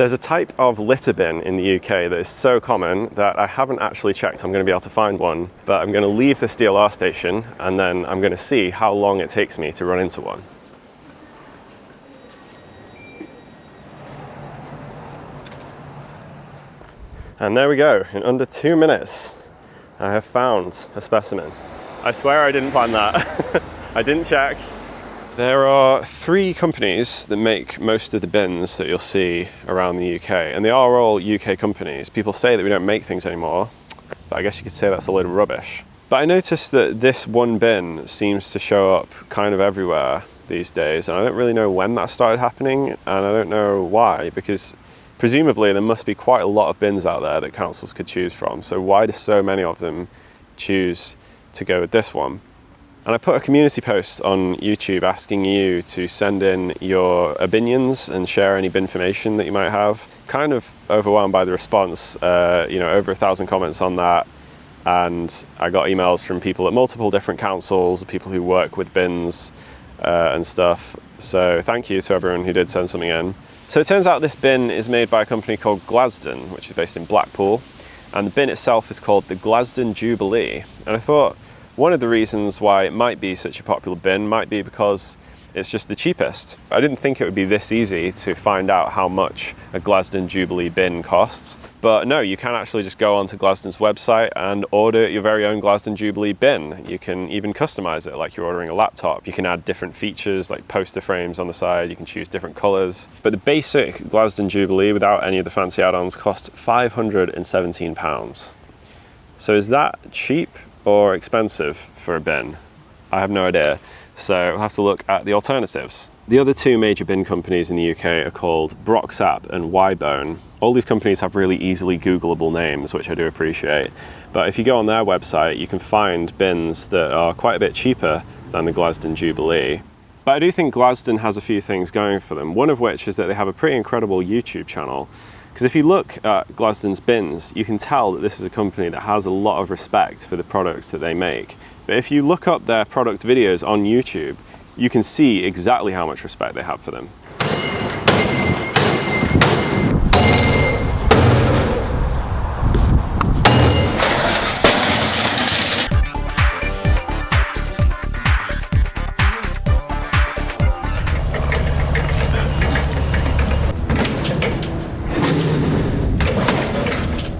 There's a type of litter bin in the UK that is so common that I haven't actually checked I'm going to be able to find one, but I'm going to leave this DLR station and then I'm going to see how long it takes me to run into one. And there we go, in under 2 minutes, I have found a specimen. I swear I didn't plan that. I didn't check. There are 3 companies that make most of the bins that you'll see around the UK, and they are all UK companies. People say that we don't make things anymore, but I guess you could say that's a load of rubbish. But I noticed that this one bin seems to show up kind of everywhere these days, and I don't really know when that started happening, and I don't know why, because presumably there must be quite a lot of bins out there that councils could choose from. So why do so many of them choose to go with this one? And I put a community post on YouTube asking you to send in your opinions and share any bin information that you might have. Kind of overwhelmed by the response, over 1,000 comments on that. And I got emails from people at multiple different councils, people who work with bins and stuff. So thank you to everyone who did send something in. So it turns out this bin is made by a company called Glasden, which is based in Blackpool. And the bin itself is called the Glasden Jubilee. And I thought, one of the reasons why it might be such a popular bin might be because it's just the cheapest. I didn't think it would be this easy to find out how much a Glasden Jubilee bin costs, but no, you can actually just go onto Glasden's website and order your very own Glasden Jubilee bin. You can even customize it like you're ordering a laptop. You can add different features like poster frames on the side, you can choose different colors. But the basic Glasden Jubilee without any of the fancy add-ons costs £517. So is that cheap or expensive for a bin? I have no idea. So I'll have to look at the alternatives. The other 2 major bin companies in the UK are called Broxap and Ybone. All these companies have really easily Googleable names, which I do appreciate. But if you go on their website, you can find bins that are quite a bit cheaper than the Glasden Jubilee. But I do think Glasden has a few things going for them, one of which is that they have a pretty incredible YouTube channel. Because if you look at Glasden's bins, you can tell that this is a company that has a lot of respect for the products that they make. But if you look up their product videos on YouTube, you can see exactly how much respect they have for them.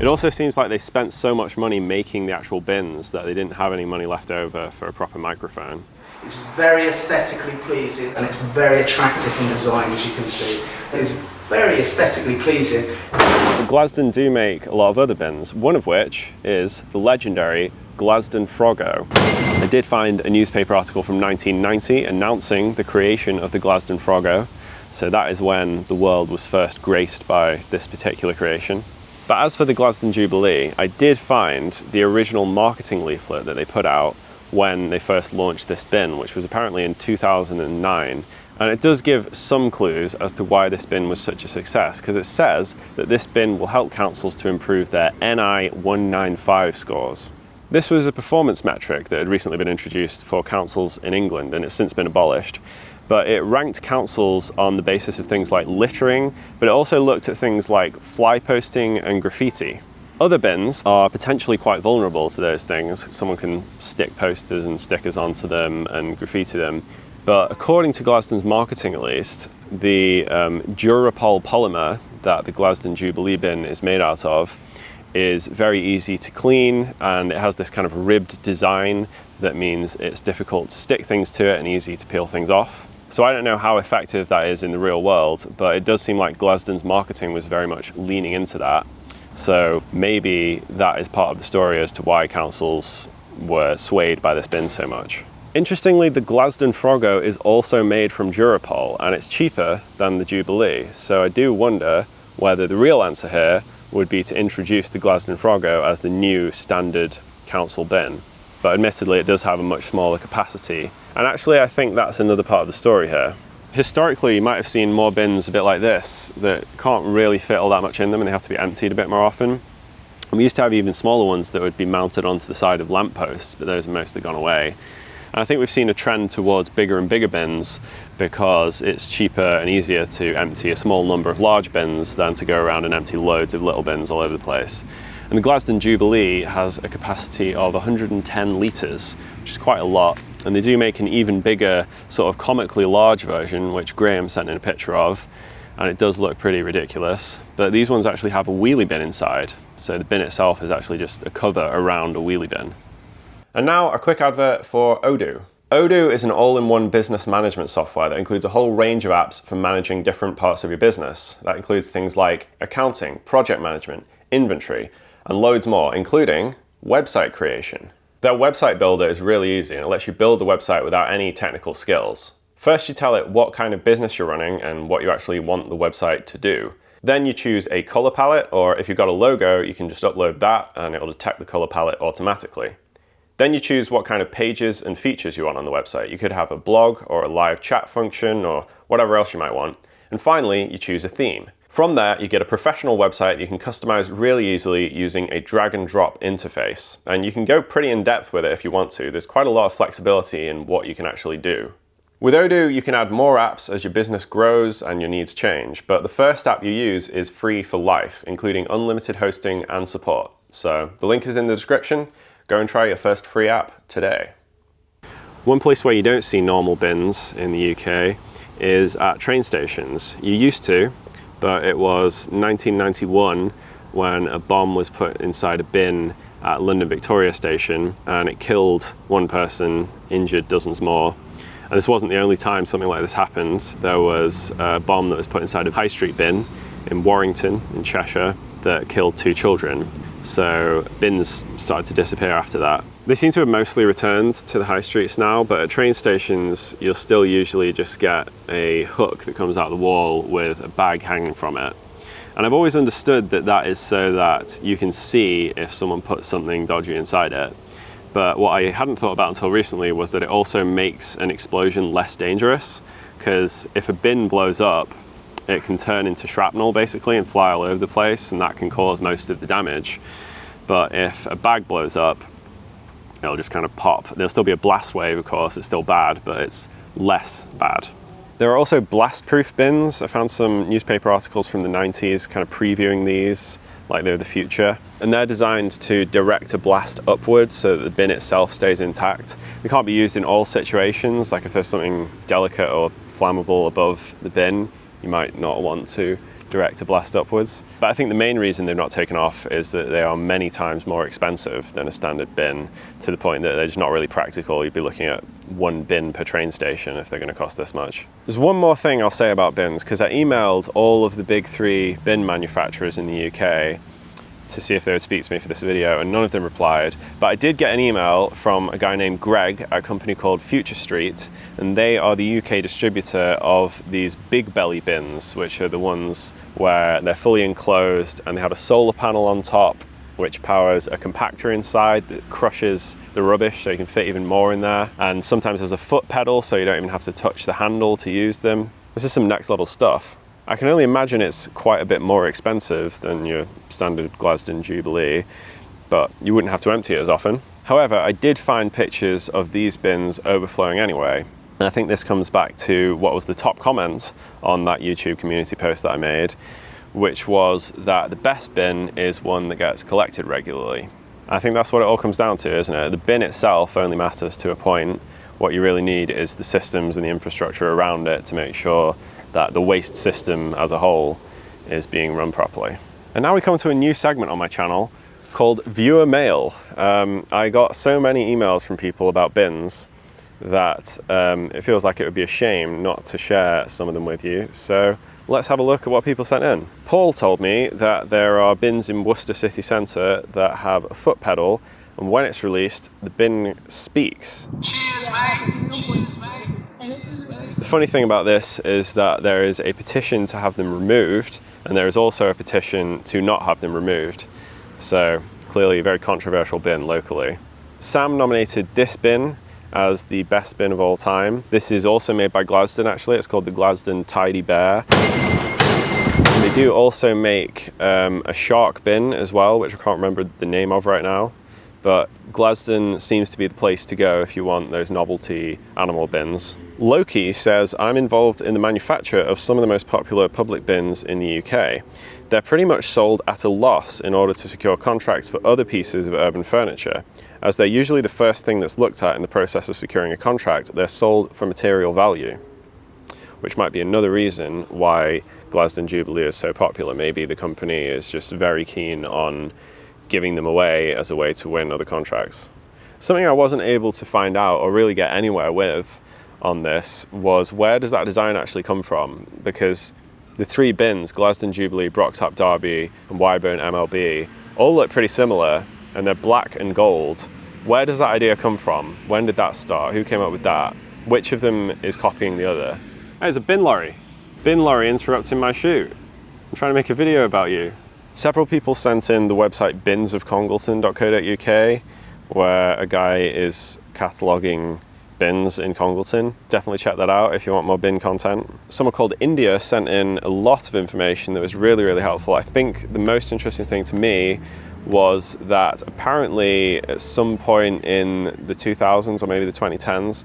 It also seems like they spent so much money making the actual bins that they didn't have any money left over for a proper microphone. It's very aesthetically pleasing and it's very attractive in design, as you can see. It's very aesthetically pleasing. But Glasden do make a lot of other bins, one of which is the legendary Glasden Froggo. I did find a newspaper article from 1990 announcing the creation of the Glasden Froggo. So that is when the world was first graced by this particular creation. But as for the Glasden Jubilee, I did find the original marketing leaflet that they put out when they first launched this bin, which was apparently in 2009. And it does give some clues as to why this bin was such a success, because it says that this bin will help councils to improve their NI 195 scores. This was a performance metric that had recently been introduced for councils in England, and it's since been abolished. But it ranked councils on the basis of things like littering, but it also looked at things like fly posting and graffiti. Other bins are potentially quite vulnerable to those things. Someone can stick posters and stickers onto them and graffiti them. But according to Glasden's marketing at least, the Durapol polymer that the Glasden Jubilee bin is made out of is very easy to clean, and it has this kind of ribbed design that means it's difficult to stick things to it and easy to peel things off. So I don't know how effective that is in the real world, but it does seem like Glasden's marketing was very much leaning into that. So maybe that is part of the story as to why councils were swayed by this bin so much. Interestingly, the Glasden Froggo is also made from Durapol, and it's cheaper than the Jubilee. So I do wonder whether the real answer here would be to introduce the Glasden Froggo as the new standard council bin. But admittedly, it does have a much smaller capacity. And actually, I think that's another part of the story here. Historically, you might have seen more bins a bit like this that can't really fit all that much in them and they have to be emptied a bit more often. And we used to have even smaller ones that would be mounted onto the side of lampposts, but those have mostly gone away. And I think we've seen a trend towards bigger and bigger bins, because it's cheaper and easier to empty a small number of large bins than to go around and empty loads of little bins all over the place. And the Glasden Jubilee has a capacity of 110 litres, which is quite a lot. And they do make an even bigger, sort of comically large version, which Graham sent in a picture of, and it does look pretty ridiculous. But these ones actually have a wheelie bin inside, so the bin itself is actually just a cover around a wheelie bin. And now a quick advert for Odoo. Odoo is an all-in-one business management software that includes a whole range of apps for managing different parts of your business. That includes things like accounting, project management, inventory, and loads more, including website creation. Their website builder is really easy and it lets you build a website without any technical skills. First, you tell it what kind of business you're running and what you actually want the website to do. Then you choose a color palette, or if you've got a logo, you can just upload that and it'll detect the color palette automatically. Then you choose what kind of pages and features you want on the website. You could have a blog or a live chat function or whatever else you might want. And finally, you choose a theme. From there, you get a professional website you can customize really easily using a drag and drop interface. And you can go pretty in depth with it if you want to. There's quite a lot of flexibility in what you can actually do. With Odoo, you can add more apps as your business grows and your needs change. But the first app you use is free for life, including unlimited hosting and support. So the link is in the description. Go and try your first free app today. One place where you don't see normal bins in the UK is at train stations. You used to, but it was 1991 when a bomb was put inside a bin at London Victoria Station and it killed one person, injured dozens more. And this wasn't the only time something like this happened. There was a bomb that was put inside a High Street bin in Warrington in Cheshire that killed 2 children. So bins started to disappear after that. They seem to have mostly returned to the high streets now, but at train stations you'll still usually just get a hook that comes out the wall with a bag hanging from it. And I've always understood that that is so that you can see if someone puts something dodgy inside it. But what I hadn't thought about until recently was that it also makes an explosion less dangerous, because if a bin blows up, it can turn into shrapnel basically and fly all over the place, and that can cause most of the damage. But if a bag blows up, it'll just kind of pop. There'll still be a blast wave, of course, it's still bad, but it's less bad. There are also blast-proof bins. I found some newspaper articles from the 90s kind of previewing these, like they're the future. And they're designed to direct a blast upwards so that the bin itself stays intact. They can't be used in all situations, like if there's something delicate or flammable above the bin, you might not want to direct a blast upwards. But I think the main reason they've not taken off is that they are many times more expensive than a standard bin, to the point that they're just not really practical. You'd be looking at 1 bin per train station if they're going to cost this much. There's one more thing I'll say about bins, because I emailed all of the big 3 bin manufacturers in the UK to see if they would speak to me for this video, and none of them replied. But I did get an email from a guy named Greg at a company called Future Street, and they are the UK distributor of these big belly bins, which are the ones where they're fully enclosed and they have a solar panel on top which powers a compactor inside that crushes the rubbish so you can fit even more in there. And sometimes there's a foot pedal so you don't even have to touch the handle to use them. This is some next level stuff. I can only imagine it's quite a bit more expensive than your standard Glasden Jubilee, but you wouldn't have to empty it as often. However, I did find pictures of these bins overflowing anyway. And I think this comes back to what was the top comment on that YouTube community post that I made, which was that the best bin is one that gets collected regularly. I think that's what it all comes down to, isn't it? The bin itself only matters to a point. What you really need is the systems and the infrastructure around it to make sure that the waste system as a whole is being run properly. And now we come to a new segment on my channel called Viewer Mail. I got so many emails from people about bins that it feels like it would be a shame not to share some of them with you. So let's have a look at what people sent in. Paul told me that there are bins in Worcester city centre that have a foot pedal, and when it's released, the bin speaks. Cheers, mate! Cheers, mate! Cheers, mate! The funny thing about this is that there is a petition to have them removed, and there is also a petition to not have them removed. So clearly a very controversial bin locally. Sam nominated this bin as the best bin of all time. This is also made by Glasden actually. It's called the Glasden Tidy Bear. They do also make a shark bin as well, which I can't remember the name of right now. but Glasden seems to be the place to go if you want those novelty animal bins. Loki says, I'm involved in the manufacture of some of the most popular public bins in the UK. They're pretty much sold at a loss in order to secure contracts for other pieces of urban furniture. As they're usually the first thing that's looked at in the process of securing a contract, they're sold for material value, which might be another reason why Glasden Jubilee is so popular. Maybe the company is just very keen on giving them away as a way to win other contracts. Something I wasn't able to find out or really get anywhere with on this was, where does that design actually come from? Because the three bins, Glasden Jubilee, Broxtap Derby and Wyburn MLB, all look pretty similar and they're black and gold. Where does that idea come from? When did that start? Who came up with that? Which of them is copying the other? There's a bin lorry. Bin lorry interrupting my shoot. I'm trying to make a video about you. Several people sent in the website binsofcongleton.co.uk, where a guy is cataloguing bins in Congleton. Definitely check that out if you want more bin content. Someone called India sent in a lot of information that was really, really helpful. I think the most interesting thing to me was that apparently at some point in the 2000s or maybe the 2010s,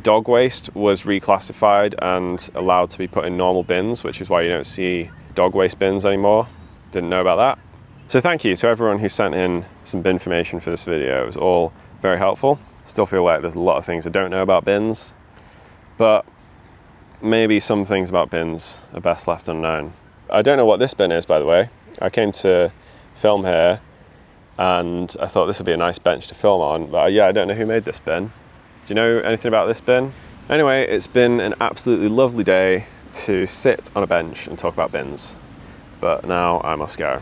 dog waste was reclassified and allowed to be put in normal bins, which is why you don't see dog waste bins anymore. Didn't know about that. So thank you to everyone who sent in some bin information for this video. It was all very helpful. Still feel like there's a lot of things I don't know about bins, but maybe some things about bins are best left unknown. I don't know what this bin is, by the way. I came to film here and I thought this would be a nice bench to film on, but yeah, I don't know who made this bin. Do you know anything about this bin? Anyway, it's been an absolutely lovely day to sit on a bench and talk about bins, but now I must go.